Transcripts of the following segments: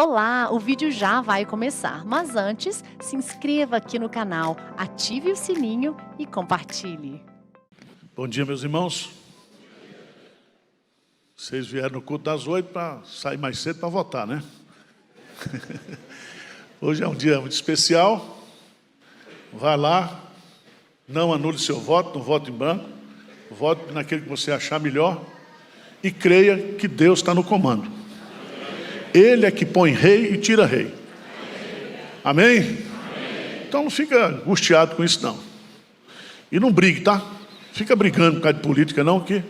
Olá, o vídeo já vai começar, mas antes, se inscreva aqui no canal, ative o sininho e compartilhe. Bom dia, meus irmãos. Vocês vieram no culto das 8 para sair mais cedo para votar, né? Hoje é um dia muito especial. Vá lá, não anule seu voto, não vote em branco. Vote naquele que você achar melhor e creia que Deus está no comando. Ele é que põe rei e tira rei. Amém? Amém? Então não fica angustiado com isso, não. E não brigue, tá? Fica brigando por causa de política, não, que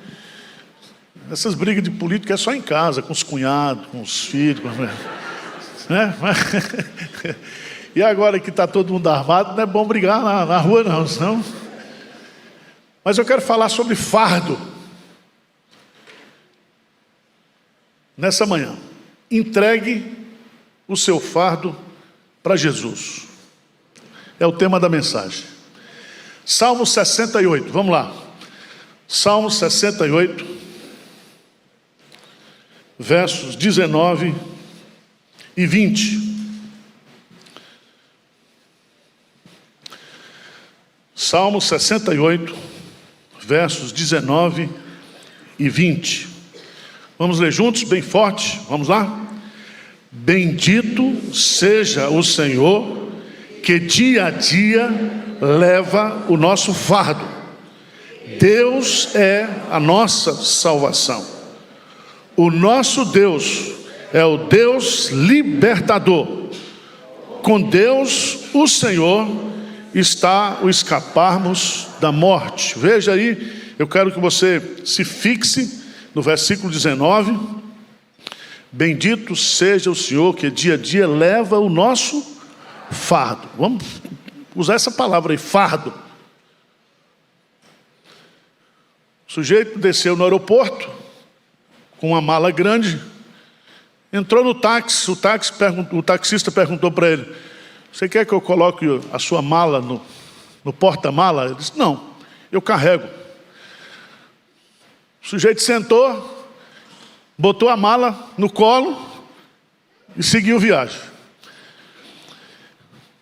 essas brigas de política é só em casa, com os cunhados, com os filhos, né? E agora que está todo mundo armado, não é bom brigar na rua, não, senão... Mas eu quero falar sobre fardo nessa manhã. Entregue o seu fardo para Jesus. É o tema da mensagem. Salmo 68, vamos lá. Salmo 68, versos 19 e 20. Salmo 68, versos 19 e 20. Vamos ler juntos, bem forte, vamos lá? Bendito seja o Senhor, que dia a dia leva o nosso fardo. Deus é a nossa salvação. O nosso Deus é o Deus libertador. Com Deus, o Senhor, está o escaparmos da morte. Veja aí, eu quero que você se fixe no versículo 19, bendito seja o Senhor que dia a dia leva o nosso fardo. Vamos usar essa palavra aí, fardo. O sujeito desceu no aeroporto com uma mala grande, entrou no táxi, o taxista perguntou para ele: você quer que eu coloque a sua mala no porta-mala? Ele disse: não, eu carrego. O sujeito sentou, botou a mala no colo e seguiu viagem.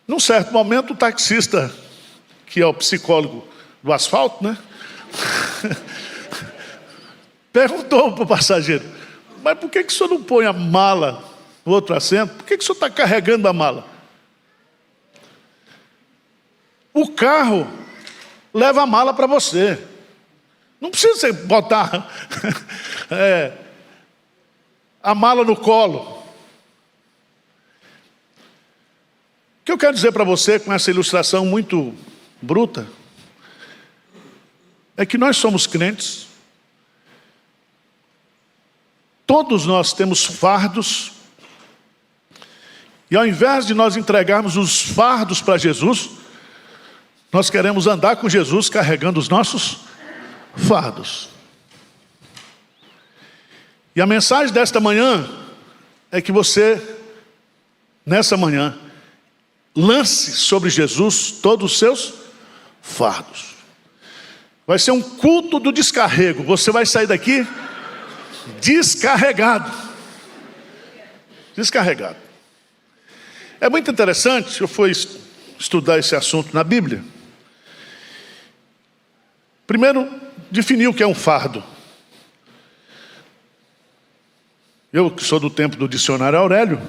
Num certo momento, o taxista, que é o psicólogo do asfalto, né? Perguntou para o passageiro: mas por que o senhor não põe a mala no outro assento? Por que o senhor está carregando a mala? O carro leva a mala para você. Não precisa você botar a mala no colo. O que eu quero dizer para você com essa ilustração muito bruta é que nós somos crentes. Todos nós temos fardos. E ao invés de nós entregarmos os fardos para Jesus, nós queremos andar com Jesus carregando os nossos fardos. E a mensagem desta manhã é que você, nessa manhã, lance sobre Jesus todos os seus fardos. Vai ser um culto do descarrego. Você vai sair daqui descarregado. Descarregado. É muito interessante, eu fui estudar esse assunto na Bíblia. Primeiro, definir o que é um fardo. Eu, que sou do tempo do dicionário Aurélio,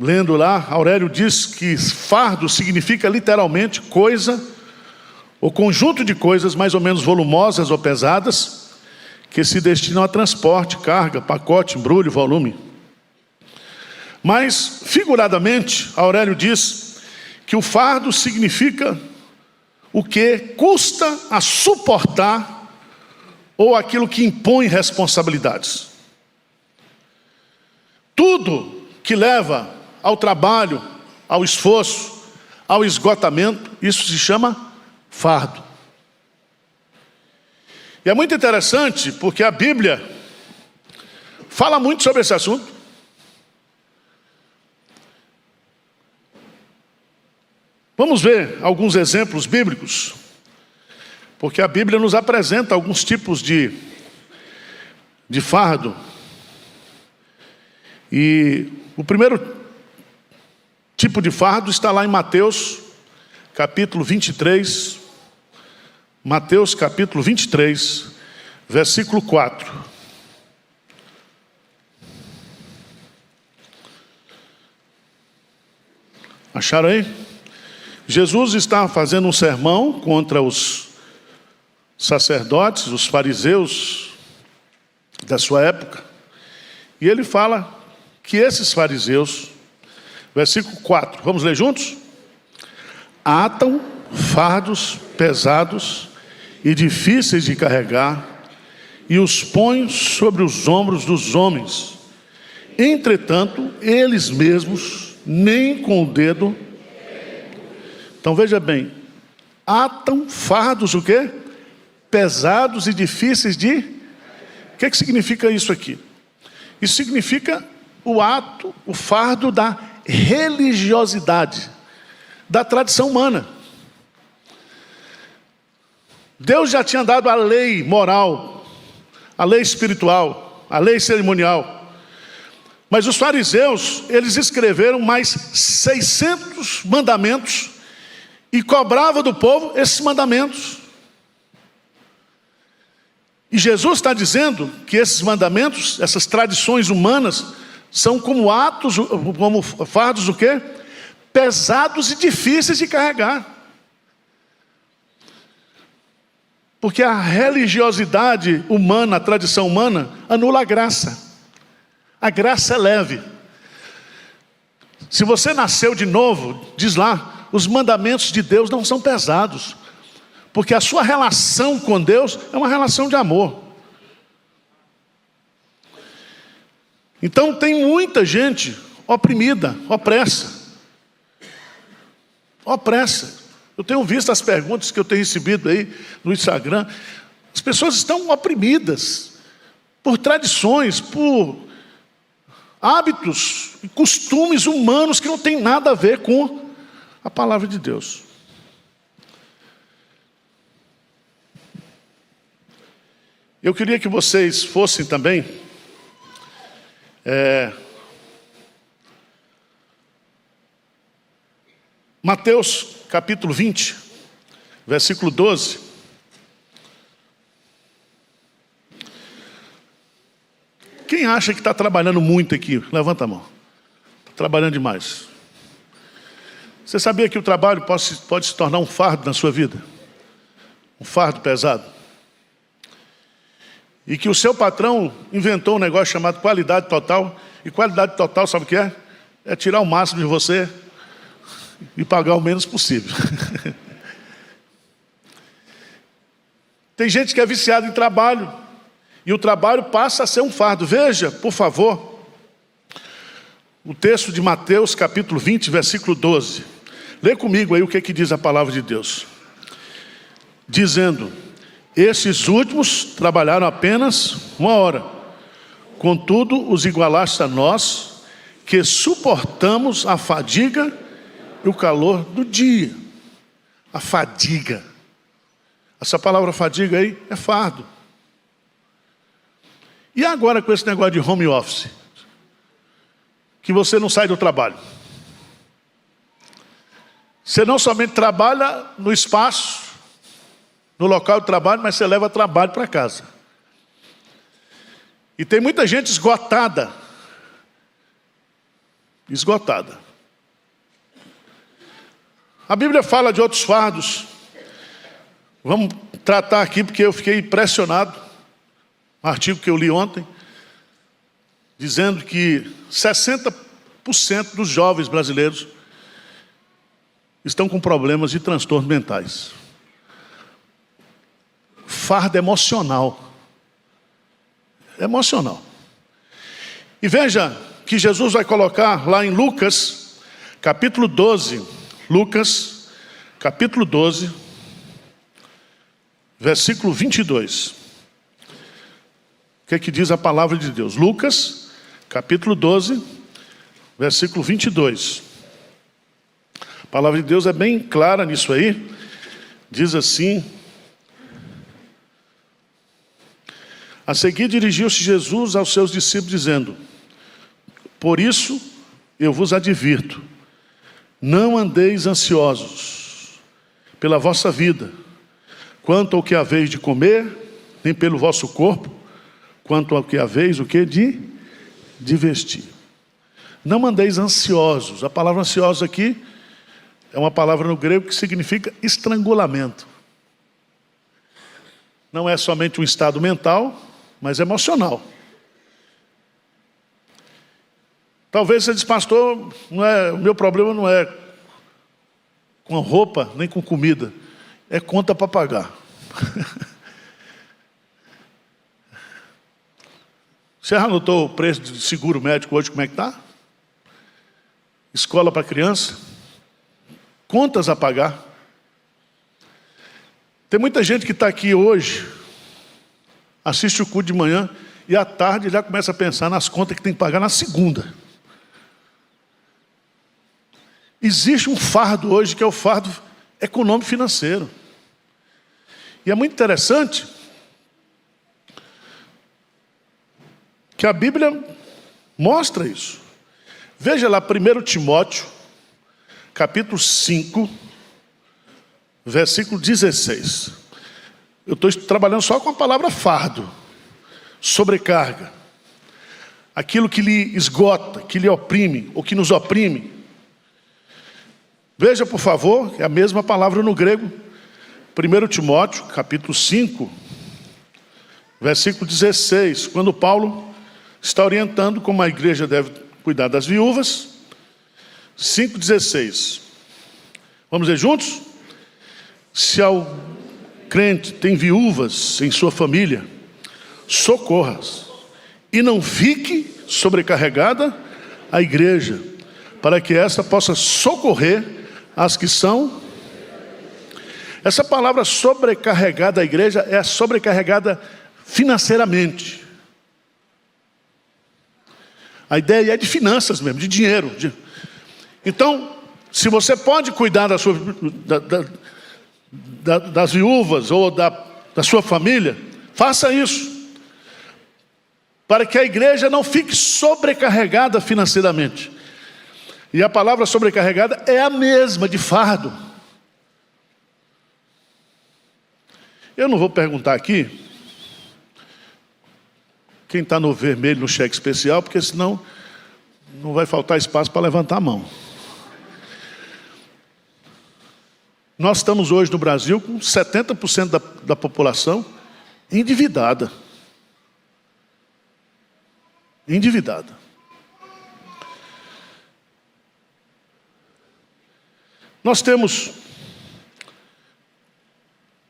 lendo lá, Aurélio diz que fardo significa literalmente coisa ou conjunto de coisas mais ou menos volumosas ou pesadas que se destinam a transporte, carga, pacote, embrulho, volume. Mas, figuradamente, Aurélio diz que o fardo significa o que custa a suportar ou aquilo que impõe responsabilidades. Tudo que leva ao trabalho, ao esforço, ao esgotamento, isso se chama fardo. E é muito interessante porque a Bíblia fala muito sobre esse assunto. Vamos ver alguns exemplos bíblicos, porque a Bíblia nos apresenta alguns tipos de fardo. E o primeiro tipo de fardo está lá em Mateus, capítulo 23. Mateus, capítulo 23, versículo 4. Acharam aí? Jesus está fazendo um sermão contra os sacerdotes, os fariseus da sua época. E ele fala que esses fariseus, versículo 4, vamos ler juntos? Atam fardos pesados e difíceis de carregar e os põem sobre os ombros dos homens. Entretanto, eles mesmos nem com o dedo. Então veja bem, atam fardos o quê? Pesados e difíceis de... O que significa isso aqui? Isso significa o ato, o fardo da religiosidade, da tradição humana. Deus já tinha dado a lei moral, a lei espiritual, a lei cerimonial. Mas os fariseus, eles escreveram mais 600 mandamentos e cobravam do povo esses mandamentos. E Jesus está dizendo que esses mandamentos, essas tradições humanas, são como atos, como fardos o quê? Pesados e difíceis de carregar. Porque a religiosidade humana, a tradição humana, anula a graça. A graça é leve. Se você nasceu de novo, diz lá, os mandamentos de Deus não são pesados. Porque a sua relação com Deus é uma relação de amor. Então tem muita gente oprimida, opressa. Eu tenho visto as perguntas que eu tenho recebido aí no Instagram. As pessoas estão oprimidas por tradições, por hábitos e costumes humanos que não tem nada a ver com a palavra de Deus. Eu queria que vocês fossem também Mateus capítulo 20, versículo 12. Quem acha que está trabalhando muito aqui? Levanta a mão. Está trabalhando demais. Você sabia que o trabalho pode se tornar um fardo na sua vida? Um fardo pesado? E que o seu patrão inventou um negócio chamado qualidade total. E qualidade total, sabe o que é? É tirar o máximo de você e pagar o menos possível. Tem gente que é viciada em trabalho. E o trabalho passa a ser um fardo. Veja, por favor, o texto de Mateus capítulo 20, versículo 12. Lê comigo aí o que diz a palavra de Deus. Dizendo: estes últimos trabalharam apenas 1 hora. Contudo, os igualaste a nós, que suportamos a fadiga e o calor do dia. A fadiga. Essa palavra fadiga aí é fardo. E agora com esse negócio de home office? Que você não sai do trabalho. Você não somente trabalha no espaço, no local de trabalho, mas você leva trabalho para casa. E tem muita gente esgotada. Esgotada. A Bíblia fala de outros fardos. Vamos tratar aqui porque eu fiquei impressionado. Um artigo que eu li ontem, dizendo que 60% dos jovens brasileiros estão com problemas de transtornos mentais. Fardo emocional. Emocional. E veja que Jesus vai colocar lá em Lucas, capítulo 12. Lucas, capítulo 12, versículo 22. O que diz a palavra de Deus? Lucas, capítulo 12, versículo 22. A palavra de Deus é bem clara nisso aí. Diz assim: a seguir dirigiu-se Jesus aos seus discípulos, dizendo: Por isso, eu vos advirto, não andeis ansiosos pela vossa vida, quanto ao que haveis de comer, nem pelo vosso corpo, quanto ao que haveis o que de vestir. Não andeis ansiosos. A palavra ansiosos aqui é uma palavra no grego que significa estrangulamento. Não é somente um estado mental, mas emocional. Talvez você diz, pastor, o meu problema não é com roupa, nem com comida. É conta para pagar. Você já anotou o preço de seguro médico hoje, como é que está? Escola para criança? Contas a pagar. Tem muita gente que está aqui hoje, assiste o culto de manhã, e à tarde já começa a pensar nas contas que tem que pagar na segunda. Existe um fardo hoje, que é o fardo econômico financeiro. E é muito interessante que a Bíblia mostra isso. Veja lá 1 Timóteo, capítulo 5, versículo 16. Eu estou trabalhando só com a palavra fardo, sobrecarga. Aquilo que lhe esgota, que lhe oprime, ou que nos oprime. Veja, por favor, é a mesma palavra no grego. 1 Timóteo, capítulo 5, versículo 16. Quando Paulo está orientando como a igreja deve cuidar das viúvas. 5,16. Vamos ler juntos? Se ao crente tem viúvas em sua família, socorra-as. E não fique sobrecarregada a igreja, para que essa possa socorrer as que são. Essa palavra sobrecarregada a igreja é sobrecarregada financeiramente. A ideia é de finanças mesmo, de dinheiro. Então, se você pode cuidar das viúvas ou da sua família, faça isso. Para que a igreja não fique sobrecarregada financeiramente. E a palavra sobrecarregada é a mesma de fardo. Eu não vou perguntar aqui quem está no vermelho no cheque especial, porque senão não vai faltar espaço para levantar a mão. Nós estamos hoje no Brasil com 70% da população endividada. Endividada. Nós temos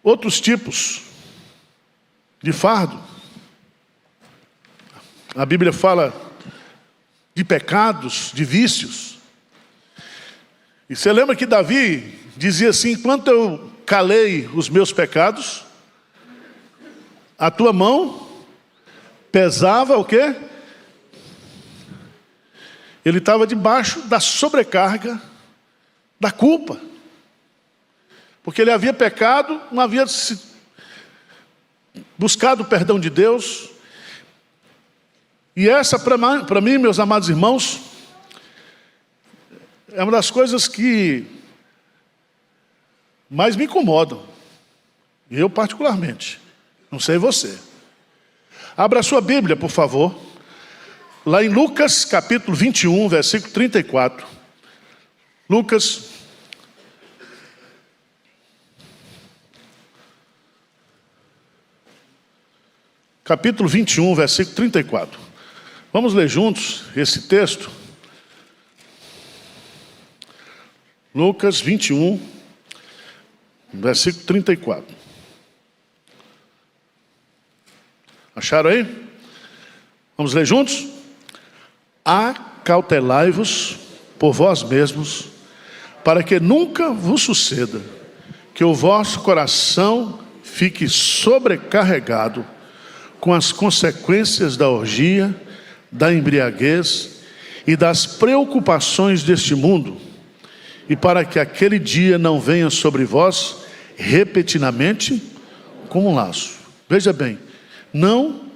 outros tipos de fardo. A Bíblia fala de pecados, de vícios. E você lembra que Davi dizia assim: enquanto eu calei os meus pecados, a tua mão pesava o quê? Ele estava debaixo da sobrecarga da culpa. Porque ele havia pecado, não havia buscado o perdão de Deus. E essa, para mim, meus amados irmãos, é uma das coisas que mais me incomodam. Eu particularmente. Não sei você. Abra a sua Bíblia, por favor. Lá em Lucas, capítulo 21, versículo 34. Lucas, capítulo 21, versículo 34. Vamos ler juntos esse texto? Lucas 21, versículo 34. Acharam aí? Vamos ler juntos? Acautelai-vos por vós mesmos, para que nunca vos suceda que o vosso coração fique sobrecarregado com as consequências da orgia, da embriaguez e das preocupações deste mundo, e para que aquele dia não venha sobre vós repetidamente como um laço. Veja bem, não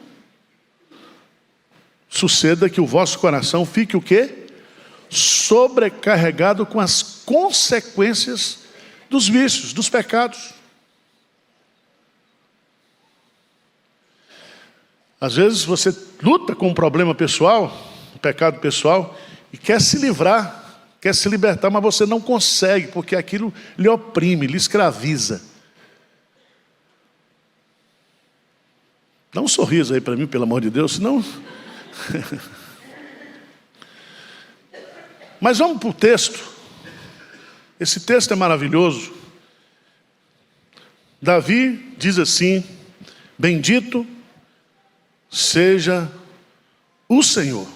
suceda que o vosso coração fique o quê? Sobrecarregado com as consequências dos vícios, dos pecados. Às vezes você luta com um problema pessoal, um pecado pessoal, e quer se livrar, quer se libertar, mas você não consegue, porque aquilo lhe oprime, lhe escraviza. Dá um sorriso aí para mim, pelo amor de Deus, senão... Mas vamos para o texto. Esse texto é maravilhoso. Davi diz assim: bendito seja o Senhor.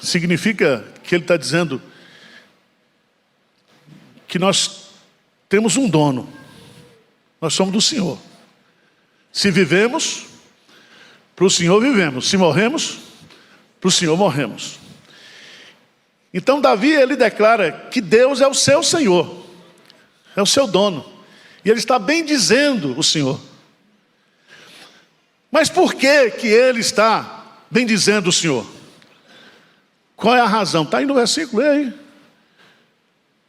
Significa que ele está dizendo que nós temos um dono. Nós somos do Senhor. Se vivemos, para o Senhor vivemos. Se morremos, para o Senhor morremos. Então Davi, ele declara que Deus é o seu Senhor, é o seu dono, e ele está bendizendo o Senhor. Mas por que ele está bendizendo o Senhor? Qual é a razão? Está aí no versículo, lê aí.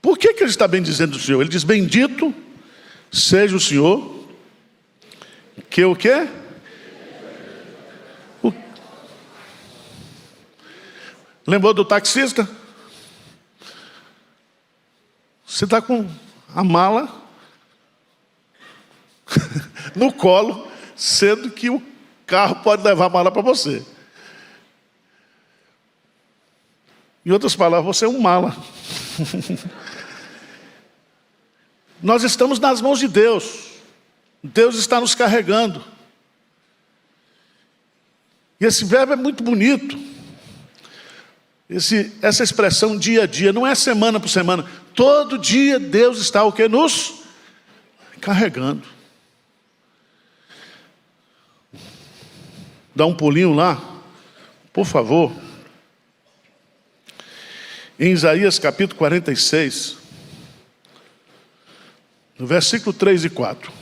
Por que ele está bendizendo o Senhor? Ele diz: bendito seja o Senhor, que o quê? Lembrou do taxista? Você está com a mala no colo, sendo que o carro pode levar a mala para você. Em outras palavras, você é um mala. Nós estamos nas mãos de Deus. Deus está nos carregando. E esse verbo é muito bonito. Essa expressão dia a dia, não é semana por semana. Todo dia Deus está o que? Nos carregando. Dá um pulinho lá, por favor. Em Isaías capítulo 46, no versículo 3 e 4.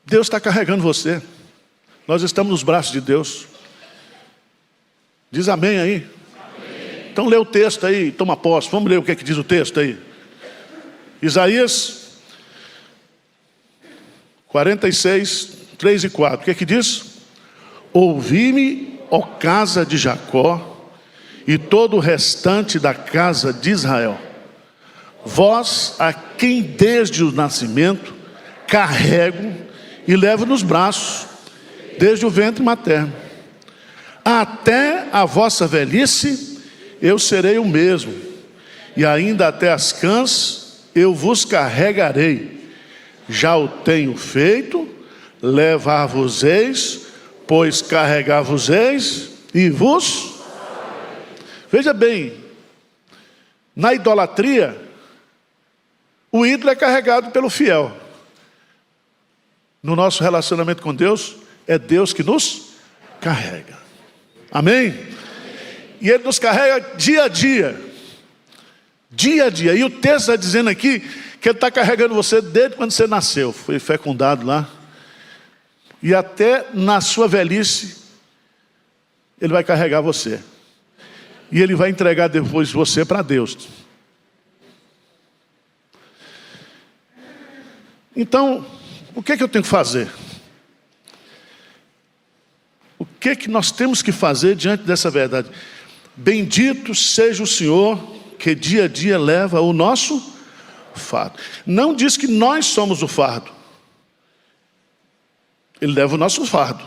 Deus está carregando você. Nós estamos nos braços de Deus. Diz amém aí. Amém. Então lê o texto aí, toma posse. Vamos ler o que é que diz o texto aí. Isaías 46, 3 e 4. O que é que diz? Ouvi-me, ó casa de Jacó, e todo o restante da casa de Israel. Vós, a quem desde o nascimento carrego e levo nos braços, desde o ventre materno. Até a vossa velhice eu serei o mesmo, e ainda até as cãs eu vos carregarei. Já o tenho feito, levar-vos-eis, pois carregar-vos-eis e vos... Veja bem, na idolatria, o ídolo é carregado pelo fiel. No nosso relacionamento com Deus, é Deus que nos carrega. Amém? E Ele nos carrega dia a dia. Dia a dia. E o texto está dizendo aqui que Ele está carregando você desde quando você nasceu. Foi fecundado lá. E até na sua velhice, Ele vai carregar você. E Ele vai entregar depois você para Deus. Então, o que eu tenho que fazer? O que nós temos que fazer diante dessa verdade? Bendito seja o Senhor, que dia a dia leva o nosso fardo. Não diz que nós somos o fardo. Ele leva o nosso fardo.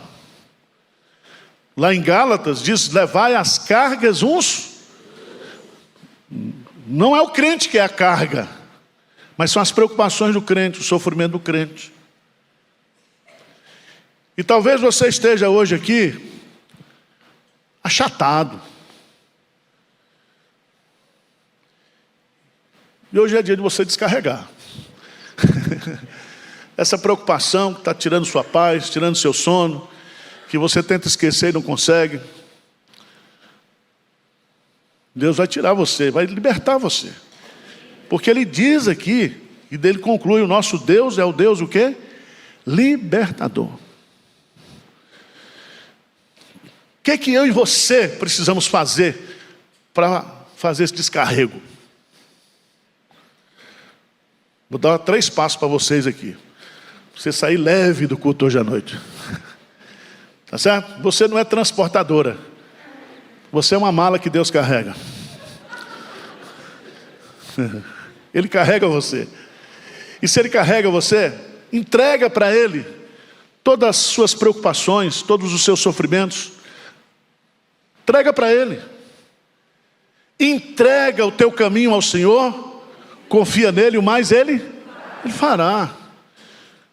Lá em Gálatas diz: levai as cargas uns. Não é o crente que é a carga, mas são as preocupações do crente, o sofrimento do crente. E talvez você esteja hoje aqui achatado. E hoje é dia de você descarregar. Essa preocupação que está tirando sua paz, tirando seu sono, que você tenta esquecer e não consegue. Deus vai tirar você, vai libertar você. Porque Ele diz aqui, e dele conclui: o nosso Deus é o Deus o quê? Libertador. O que é que eu e você precisamos fazer para fazer esse descarrego? Vou dar 3 passos para vocês aqui. Você sair leve do culto hoje à noite. Tá certo? Você não é transportadora. Você é uma mala que Deus carrega. Ele carrega você. E se Ele carrega você, entrega para Ele todas as suas preocupações, todos os seus sofrimentos. Entrega para Ele. Entrega o teu caminho ao Senhor. Confia nele, o mais Ele fará.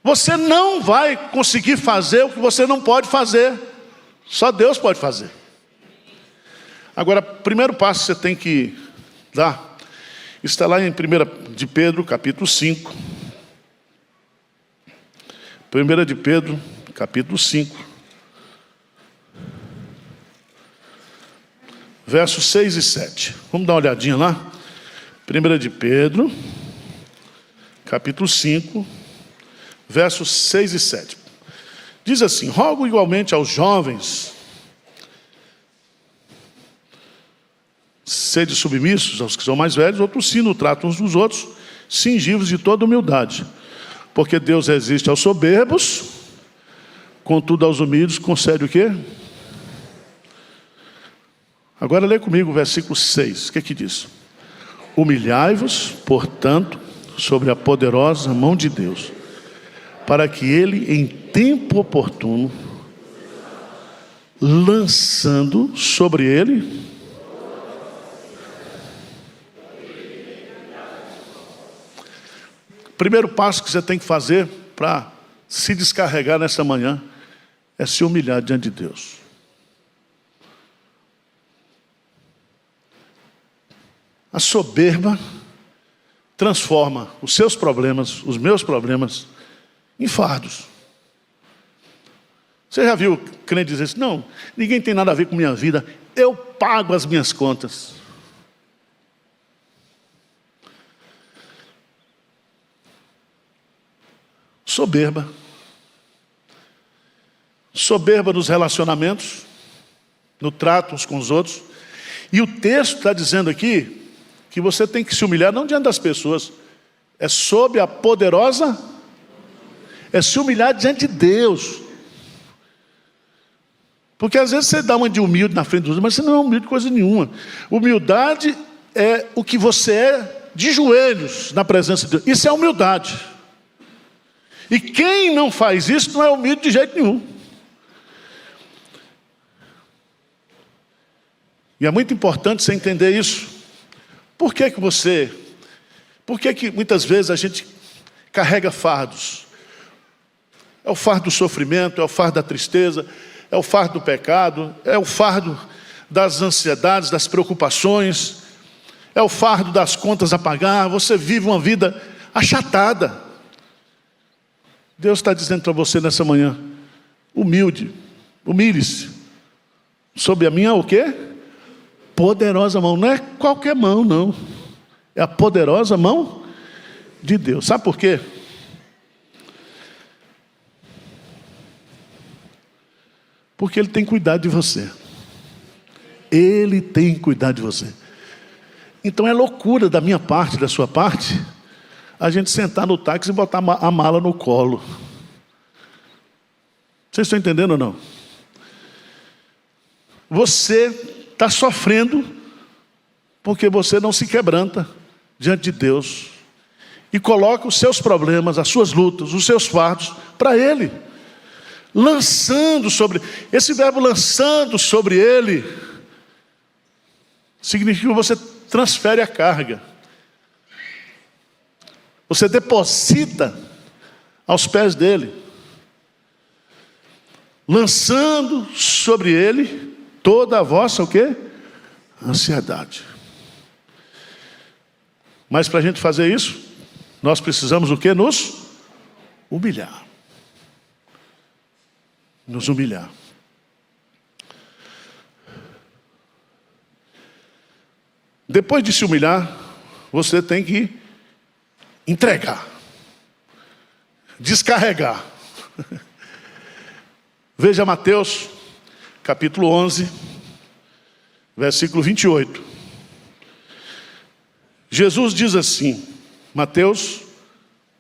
Você não vai conseguir fazer o que você não pode fazer. Só Deus pode fazer. Agora, primeiro passo que você tem que dar está lá em 1 de Pedro, capítulo 5. 1 de Pedro, capítulo 5. Versos 6 e 7. Vamos dar uma olhadinha lá? 1 de Pedro, capítulo 5, versos 6 e 7. Diz assim: rogo igualmente aos jovens, sede submissos aos que são mais velhos, outros sim no trato uns dos outros, cingivos de toda humildade. Porque Deus resiste aos soberbos, contudo aos humildes concede o quê? Agora lê comigo o versículo 6, o que é que diz? Humilhai-vos, portanto, sobre a poderosa mão de Deus, para que Ele, em tempo oportuno, lançando sobre Ele, primeiro passo que você tem que fazer para se descarregar nessa manhã é se humilhar diante de Deus. A soberba transforma os seus problemas, os meus problemas, em fardos. Você já viu crente dizer assim: não, ninguém tem nada a ver com minha vida, eu pago as minhas contas. Soberba. Soberba nos relacionamentos, no trato uns com os outros. E o texto está dizendo aqui que você tem que se humilhar não diante das pessoas, é sob a poderosa, é se humilhar diante de Deus. Porque às vezes você dá uma de humilde na frente dos outros, mas você não é humilde de coisa nenhuma. Humildade é o que você é de joelhos na presença de Deus. Isso é humildade. E quem não faz isso não é humilde de jeito nenhum. E é muito importante você entender isso. Por que muitas vezes a gente carrega fardos? É o fardo do sofrimento, é o fardo da tristeza, é o fardo do pecado, é o fardo das ansiedades, das preocupações, é o fardo das contas a pagar. Você vive uma vida achatada. Deus está dizendo para você nessa manhã: humilhe-se sob a minha o quê? Poderosa mão. Não é qualquer mão, não. É a poderosa mão de Deus. Sabe por quê? Porque Ele tem cuidado de você. Ele tem cuidado de você. Então é loucura da minha parte, da sua parte, a gente sentar no táxi e botar a mala no colo. Vocês estão entendendo ou não? Você está sofrendo porque você não se quebranta diante de Deus e coloca os seus problemas, as suas lutas, os seus fardos para Ele, lançando sobre. Esse verbo lançando sobre Ele significa que você transfere a carga, você deposita aos pés dele, lançando sobre Ele toda a vossa o quê? Ansiedade. Mas para a gente fazer isso, nós precisamos o quê? Nos humilhar. Nos humilhar. Depois de se humilhar, você tem que entregar, descarregar. Veja Mateus, capítulo 11, versículo 28. Jesus diz assim, Mateus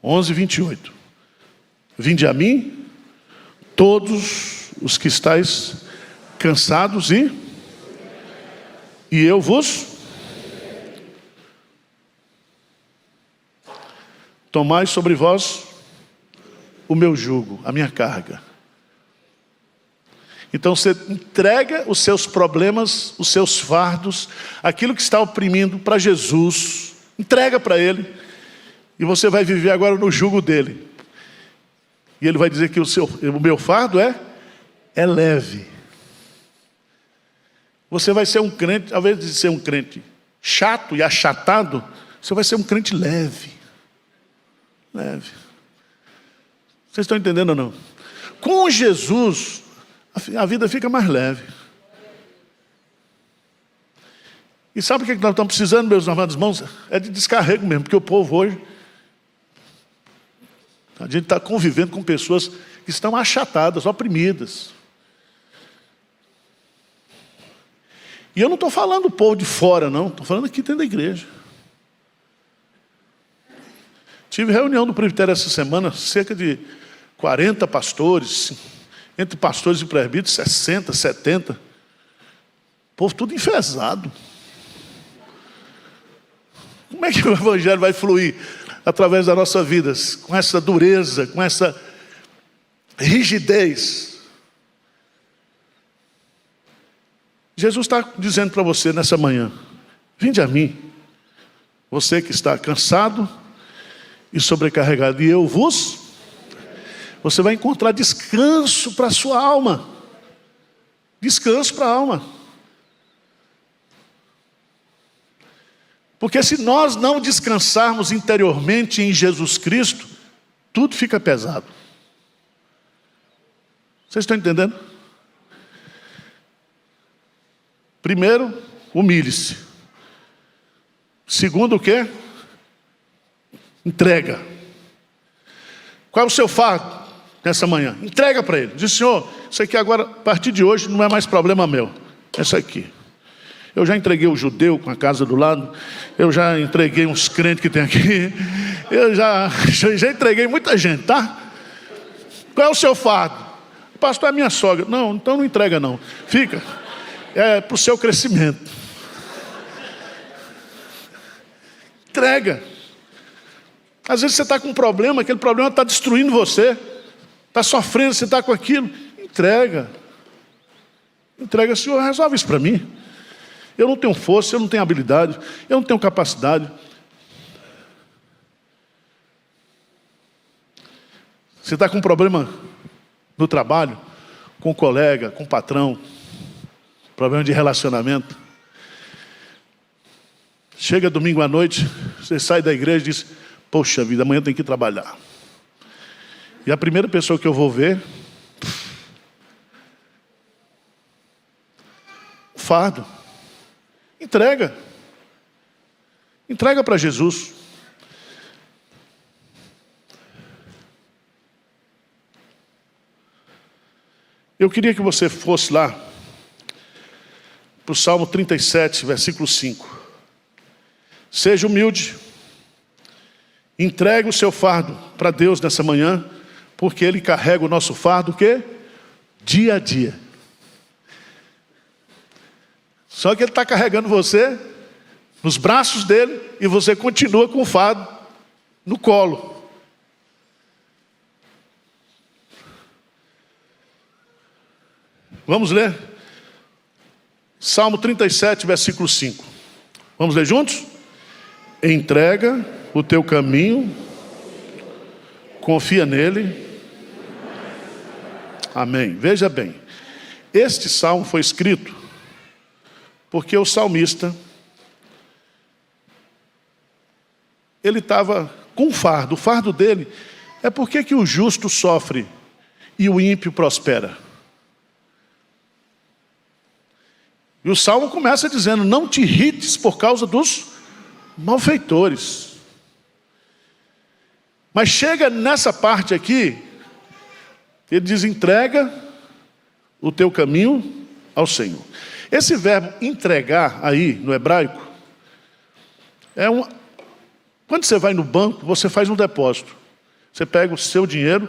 11, 28. Vinde a mim, todos os que estáis cansados e eu vos tomai sobre vós o meu jugo, a minha carga. Então você entrega os seus problemas, os seus fardos, aquilo que está oprimindo para Jesus, entrega para Ele, e você vai viver agora no jugo dele. E Ele vai dizer que o meu fardo é leve. Você vai ser um crente, ao invés de ser um crente chato e achatado, você vai ser um crente leve. Leve. Vocês estão entendendo ou não? Com Jesus, a vida fica mais leve. E sabe o que nós estamos precisando, meus amados irmãos? É de descarrego mesmo, porque o povo hoje, a gente está convivendo com pessoas que estão achatadas, oprimidas. E eu não estou falando do povo de fora, não. Estou falando aqui dentro da igreja. Tive reunião do presbitério essa semana, cerca de 40 pastores, entre pastores e presbíteros, 60, 70. O povo tudo enfesado. Como é que o evangelho vai fluir através das nossas vidas? Com essa dureza, com essa rigidez. Jesus está dizendo para você nessa manhã, vinde a mim, você que está cansado e sobrecarregado, e você vai encontrar descanso para a sua alma. Descanso para a alma. Porque se nós não descansarmos interiormente em Jesus Cristo, tudo fica pesado. Vocês estão entendendo? Primeiro, humilhe-se. Segundo, o quê? Entrega. Qual é o seu fardo nessa manhã? Entrega para Ele. Diz, Senhor, isso aqui agora, a partir de hoje, não é mais problema meu. É isso aqui. Eu já entreguei o judeu com a casa do lado. Eu já entreguei uns crentes que tem aqui. Eu já entreguei muita gente, tá? Qual é o seu fardo? Pastor, é minha sogra. Não, então não entrega não. Fica. É para o seu crescimento. Entrega. Às vezes você está com um problema, aquele problema está destruindo você. Está sofrendo, você está com aquilo. Entrega. Entrega, Senhor, resolve isso para mim. Eu não tenho força, eu não tenho habilidade, eu não tenho capacidade. Você está com um problema no trabalho, com o colega, com o patrão, problema de relacionamento. Chega domingo à noite, você sai da igreja e diz, poxa vida, amanhã tem que ir trabalhar. E a primeira pessoa que eu vou ver, fardo. Entrega. Entrega para Jesus. Eu queria que você fosse lá para o Salmo 37, versículo 5. Seja humilde. Entregue o seu fardo para Deus nessa manhã, porque Ele carrega o nosso fardo, o quê? Dia a dia. Só que Ele está carregando você nos braços dEle e você continua com o fardo no colo. Vamos ler? Salmo 37, versículo 5. Vamos ler juntos? Entrega o teu caminho, confia nele. Amém. Veja bem, este salmo foi escrito porque o salmista, ele estava com um fardo. O fardo dele é por que o justo sofre e o ímpio prospera. E o salmo começa dizendo, não te irrites por causa dos malfeitores. Mas chega nessa parte aqui, Ele diz: entrega o teu caminho ao Senhor. Esse verbo entregar aí no hebraico quando você vai no banco, você faz um depósito. Você pega o seu dinheiro,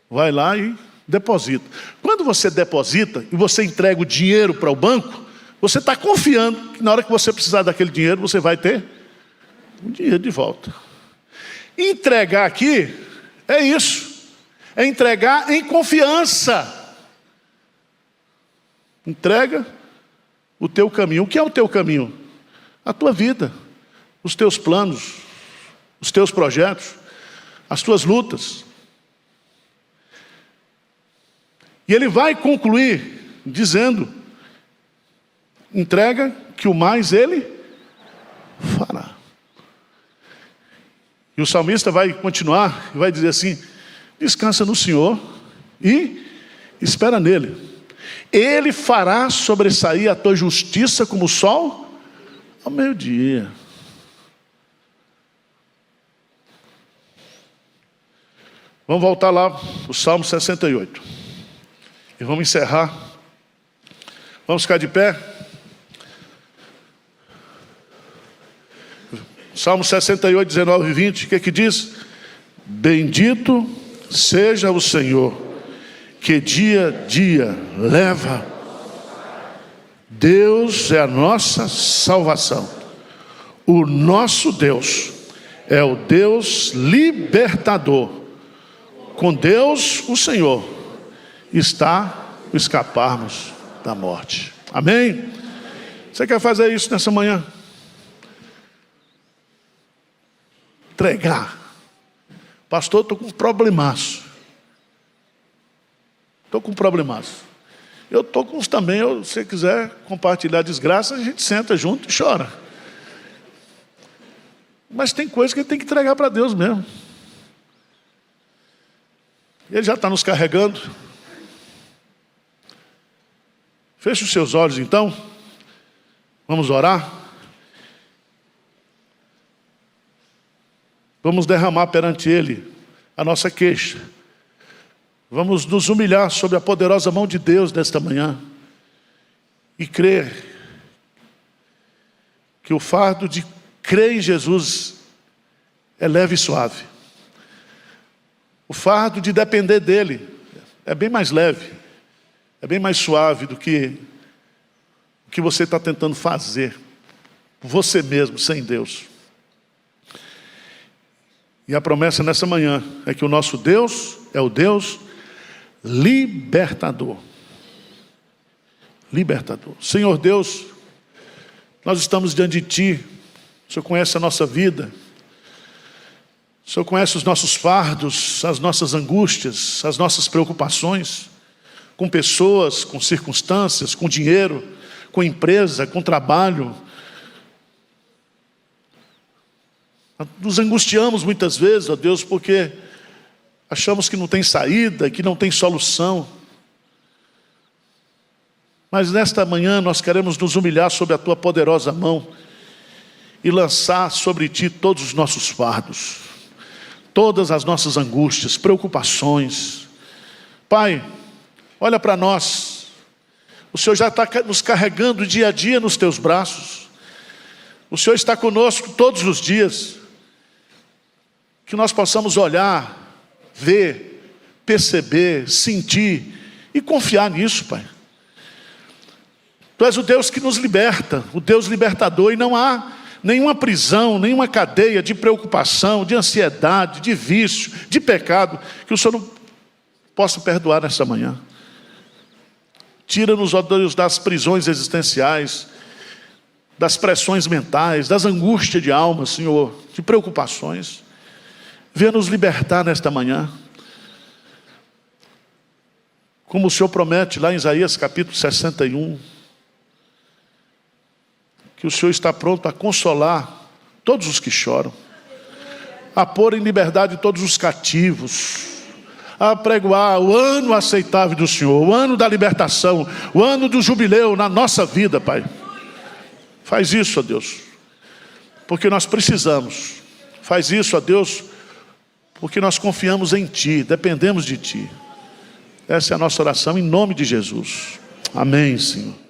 vai lá e deposita. Quando você deposita e você entrega o dinheiro para o banco, você está confiando que na hora que você precisar daquele dinheiro, você vai ter o dinheiro de volta. Entregar aqui é isso. É entregar em confiança. Entrega o teu caminho. O que é o teu caminho? A tua vida, os teus planos, os teus projetos, as tuas lutas. E ele vai concluir dizendo: entrega que o mais ele fará. E o salmista vai continuar e vai dizer assim: descansa no Senhor e espera nele. Ele fará sobressair a tua justiça como o sol ao meio-dia. Vamos voltar lá para o Salmo 68. E vamos encerrar. Vamos ficar de pé. Salmo 68, 19 e 20. O que é que diz? Bendito seja o Senhor, que dia a dia leva. Deus é a nossa salvação. O nosso Deus é o Deus libertador. Com Deus, o Senhor, está o escaparmos da morte. Amém? Você quer fazer isso nessa manhã? Entregar. Pastor, estou com um problemaço. Estou com um problemaço. Eu estou com uns também. Se você quiser compartilhar a desgraça, a gente senta junto e chora. Mas tem coisa que a gente tem que entregar para Deus mesmo. Ele já está nos carregando. Feche os seus olhos então. Vamos orar. Vamos derramar perante Ele a nossa queixa. Vamos nos humilhar sob a poderosa mão de Deus nesta manhã. E crer que o fardo de crer em Jesus é leve e suave. O fardo de depender dEle é bem mais leve, é bem mais suave do que o que você está tentando fazer, você mesmo, sem Deus. E a promessa nessa manhã é que o nosso Deus é o Deus libertador. Libertador. Senhor Deus, nós estamos diante de Ti. O Senhor conhece a nossa vida. O Senhor conhece os nossos fardos, as nossas angústias, as nossas preocupações, com pessoas, com circunstâncias, com dinheiro, com empresa, com trabalho. Nos angustiamos muitas vezes, ó Deus, porque achamos que não tem saída, que não tem solução. Mas nesta manhã nós queremos nos humilhar sob a Tua poderosa mão e lançar sobre Ti todos os nossos fardos, todas as nossas angústias, preocupações. Pai, olha para nós. O Senhor já está nos carregando dia a dia nos Teus braços. O Senhor está conosco todos os dias. Que nós possamos olhar, ver, perceber, sentir e confiar nisso, Pai. Tu és o Deus que nos liberta, o Deus libertador, e não há nenhuma prisão, nenhuma cadeia de preocupação, de ansiedade, de vício, de pecado, que o Senhor não possa perdoar nesta manhã. Tira-nos, ó Deus, das prisões existenciais, das pressões mentais, das angústias de alma, Senhor, de preocupações. Venha nos libertar nesta manhã. Como o Senhor promete lá em Isaías capítulo 61, que o Senhor está pronto a consolar todos os que choram, a pôr em liberdade todos os cativos, a pregoar o ano aceitável do Senhor, o ano da libertação, o ano do jubileu na nossa vida, Pai. Faz isso, ó Deus, porque nós precisamos. Faz isso, ó Deus, porque nós confiamos em Ti, dependemos de Ti. Essa é a nossa oração em nome de Jesus. Amém, Senhor.